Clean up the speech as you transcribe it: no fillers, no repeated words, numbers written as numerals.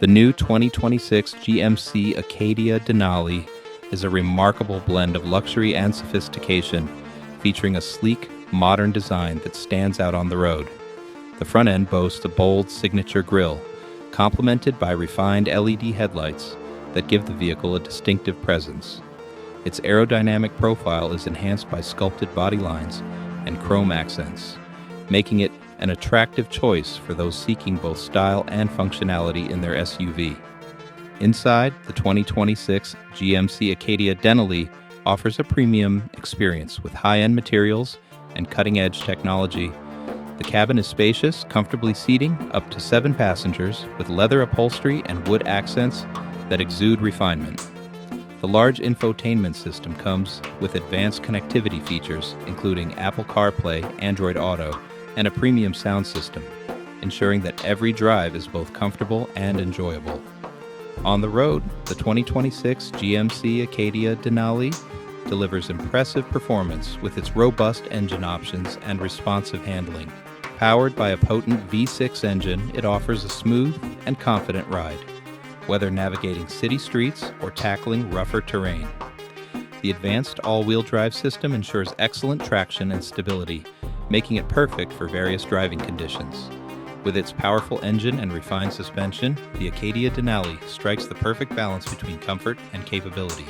The new 2026 GMC Acadia Denali is a remarkable blend of luxury and sophistication, featuring a sleek, modern design that stands out on the road. The front end boasts a bold signature grille, complemented by refined LED headlights that give the vehicle a distinctive presence. Its aerodynamic profile is enhanced by sculpted body lines and chrome accents, making it an attractive choice for those seeking both style and functionality in their SUV. Inside, the 2026 GMC Acadia Denali offers a premium experience with high-end materials and cutting-edge technology. The cabin is spacious, comfortably seating up to 7 passengers with leather upholstery and wood accents that exude refinement. The large infotainment system comes with advanced connectivity features, including Apple CarPlay, Android Auto, and a premium sound system, ensuring that every drive is both comfortable and enjoyable. On the road, the 2026 GMC Acadia Denali delivers impressive performance with its robust engine options and responsive handling. Powered by a potent V6 engine, it offers a smooth and confident ride, whether navigating city streets or tackling rougher terrain. The advanced all-wheel drive system ensures excellent traction and stability, making it perfect for various driving conditions. With its powerful engine and refined suspension, the Acadia Denali strikes the perfect balance between comfort and capability.